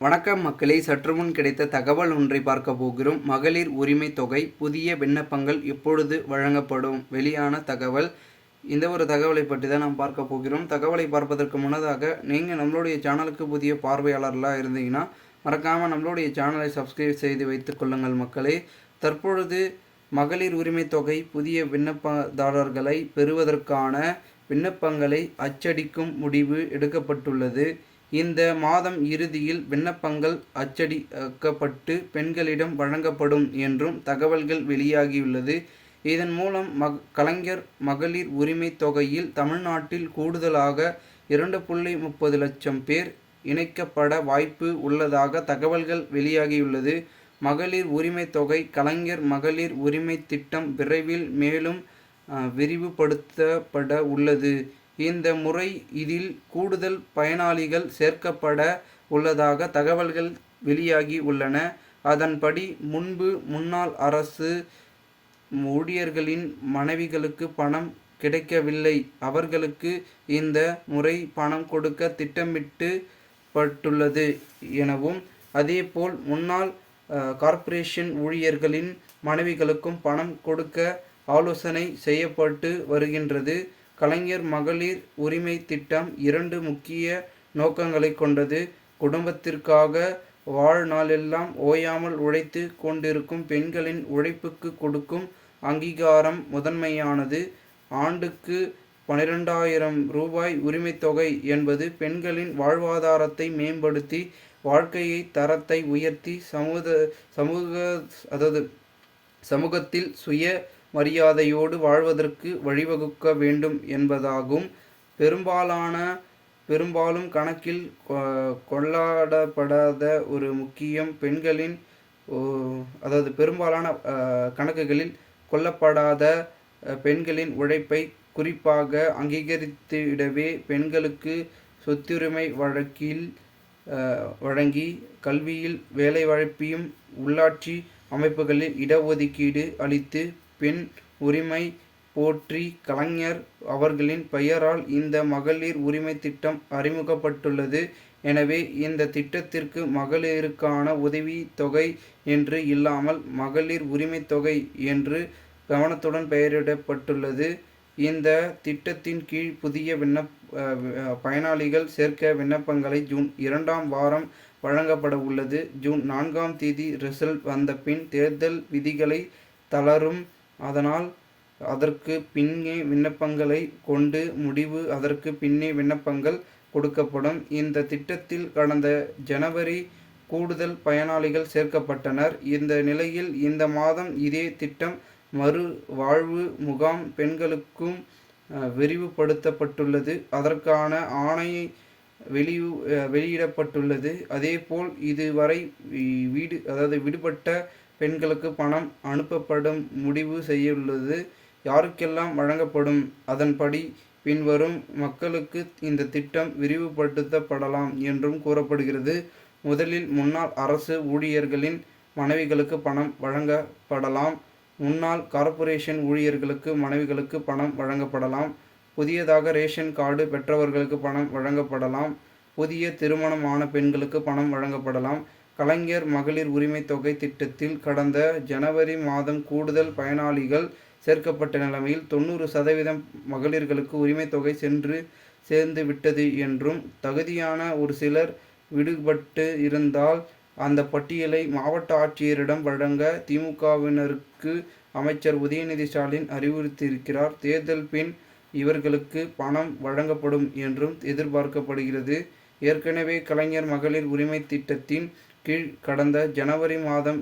வணக்கம் மக்களே, சற்று முன் கிடைத்த தகவல் ஒன்றை பார்க்க போகிறோம். மகளிர் உரிமை தொகை புதிய விண்ணப்பங்கள் எப்பொழுது வழங்கப்படும்? வெளியான தகவல். இந்த ஒரு தகவலை பற்றி தான் நாம் பார்க்க போகிறோம். தகவலை பார்ப்பதற்கு முன்னதாக நீங்கள் நம்மளுடைய சேனலுக்கு புதிய பார்வையாளர்களாக இருந்தீங்கன்னா மறக்காமல் நம்மளுடைய சேனலை சப்ஸ்கிரைப் செய்து வைத்துக் கொள்ளுங்கள் மக்களே. தற்பொழுது மகளிர் உரிமை தொகை புதிய விண்ணப்பதாரர்களை பெறுவதற்கான விண்ணப்பங்களை அச்சடிக்கும் முடிவு எடுக்கப்பட்டுள்ளது. இந்த மாதம் இறுதியில் விண்ணப்பங்கள் அச்சடிக்கப்பட்டு பெண்களிடம் வழங்கப்படும் என்றும் தகவல்கள் வெளியாகியுள்ளது. இதன் மூலம் கலைஞர் மகளிர் உரிமை தொகையில் தமிழ்நாட்டில் கூடுதலாக 2.30 லட்சம் பேர் இணைக்கப்பட வாய்ப்பு உள்ளதாக தகவல்கள் வெளியாகியுள்ளது. மகளிர் உரிமை தொகை கலைஞர் மகளிர் உரிமை திட்டம் விரைவில் மேலும் விரிவுபடுத்தப்பட உள்ளது. இந்த முறை இதில் கூடுதல் பயனாளிகள் சேர்க்கப்பட உள்ளதாக தகவல்கள் வெளியாகி உள்ளன. அதன்படி முன்பு முன்னாள் அரசு ஊழியர்களின் மனைவிகளுக்கு பணம் கிடைக்கவில்லை. அவர்களுக்கு இந்த முறை பணம் கொடுக்க திட்டமிட்டுள்ளது எனவும், அதேபோல் முன்னாள் கார்ப்பரேஷன் ஊழியர்களின் மனைவிகளுக்கும் பணம் கொடுக்க ஆலோசனை செய்யப்பட்டு வருகின்றது. கலைஞர் மகளிர் உரிமை திட்டம் 2 முக்கிய நோக்கங்களை கொண்டது. குடும்பத்திற்காக வாழ்நாளெல்லாம் ஓயாமல் உழைத்து கொண்டிருக்கும் பெண்களின் உழைப்புக்கு கொடுக்கும் அங்கீகாரம் முதன்மையானது. ஆண்டுக்கு 12,000 ரூபாய் உரிமை தொகை என்பது பெண்களின் வாழ்வாதாரத்தை மேம்படுத்தி வாழ்க்கையை தரத்தை உயர்த்தி சமூகத்தில் சுய மரியாதையோடு வாழ்வதற்கு வழிவகுக்க வேண்டும் என்பதாகும். பெரும்பாலும் கணக்கில் கொள்ளப்படாத ஒரு முக்கியம் பெண்களின் பெரும்பாலான கணக்குகளில் கொள்ளப்படாத பெண்களின் உழைப்பை குறிப்பாக அங்கீகரித்திடவே பெண்களுக்கு சொத்துரிமை வழங்கி கல்வியில் வேலைவாய்ப்பையும் உள்ளாட்சி அமைப்புகளில் இடஒதுக்கீடு அளித்து பெண் உரிமை போற்றி கலைஞர் அவர்களின் பெயரால் இந்த மகளிர் உரிமை திட்டம் அறிமுகப்பட்டுள்ளது. எனவே இந்த திட்டத்திற்கு மகளிருக்கான உதவி தொகை என்று இல்லாமல் மகளிர் உரிமை தொகை என்று கவனத்துடன் பெயரிடப்பட்டுள்ளது. இந்த திட்டத்தின் கீழ் புதிய பயனாளிகள் சேர்க்க விண்ணப்பங்களை ஜூன் 2ஆம் வாரம் வழங்கப்பட உள்ளது. ஜூன் 4ஆம் தேதி ரிசல்ட் வந்த பின் தேர்தல் விதிகளை தளரும். அதனால் அதற்கு பின்னே விண்ணப்பங்களை கொண்டு முடிவு. அதற்கு பின்னே விண்ணப்பங்கள் கொடுக்கப்படும். இந்த திட்டத்தில் கடந்த ஜனவரி கூடுதல் பயனாளிகள் சேர்க்கப்பட்டனர். இந்த நிலையில் இந்த மாதம் இதே திட்டம் மறுவாழ்வு முகாம் பெண்களுக்கும் விரிவுபடுத்தப்பட்டுள்ளது. அதற்கான ஆணை வெளியிடப்பட்டுள்ளது. அதேபோல் இதுவரை விடுபட்ட பெண்களுக்கு பணம் அனுப்பப்படும் முடிவு செய்துள்ளது. யாருக்கெல்லாம் வழங்கப்படும்? அதன்படி பின்வரும் மக்களுக்கு இந்த திட்டம் விரிவுபடுத்தப்படலாம் என்றும் கூறப்படுகிறது. முதலில் முன்னாள் அரசு ஊழியர்களின் மனைவிகளுக்கு பணம் வழங்கப்படலாம். முன்னாள் கார்ப்பரேஷன் ஊழியர்களுக்கு மனைவிகளுக்கு பணம் வழங்கப்படலாம். புதியதாக ரேஷன் கார்டு பெற்றவர்களுக்கு பணம் வழங்கப்படலாம். புதிய திருமணமான பெண்களுக்கு பணம் வழங்கப்படலாம். கலைஞர் மகளிர் உரிமை தொகை திட்டத்தில் கடந்த ஜனவரி மாதம் கூடுதல் பயனாளிகள் சேர்க்கப்பட்ட நிலைமையில் 90% மகளிர்களுக்கு உரிமை தொகை சேர்ந்து விட்டது என்றும், தகுதியான ஒரு சிலர் விடுபட்டு இருந்தால் அந்த பட்டியலை மாவட்ட ஆட்சியரிடம் வழங்க திமுகவினருக்கு அமைச்சர் உதயநிதி ஸ்டாலின் அறிவுறுத்தியிருக்கிறார். தேர்தல் பின் இவர்களுக்கு பணம் வழங்கப்படும் என்றும் எதிர்பார்க்கப்படுகிறது. ஏற்கனவே கலைஞர் மகளிர் உரிமை திட்டத்தின் கீழ் கடந்த ஜனவரி மாதம்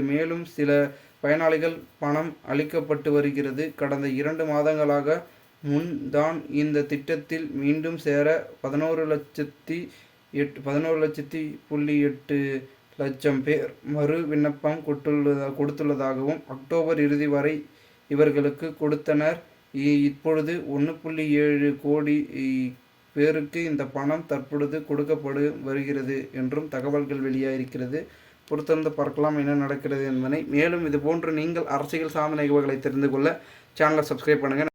மேலும் சில பயனாளிகள் பணம் அளிக்கப்பட்டு வருகிறது. கடந்த 2 மாதங்களாக முன்தான் இந்த திட்டத்தில் மீண்டும் சேர 11.8 லட்சம் பேர் மறு விண்ணப்பம் கொடுத்துள்ளதாகவும், அக்டோபர் இறுதி வரை இவர்களுக்கு கொடுத்தனர். இப்பொழுது 1.7 கோடி பேருக்கு இந்த பணம் தற்பொழுது கொடுக்கப்பட்டு வருகிறது என்றும் தகவல்கள் வெளியாகிருக்கிறது. பொறுத்திருந்து பார்க்கலாம் என்ன நடக்கிறது என்பதை. மேலும் இதுபோன்று நீங்கள் அரசியல் சார்ந்த நிகழ்வுகளை தெரிந்து கொள்ள சேனலை சப்ஸ்கிரைப் பண்ணுங்கள்.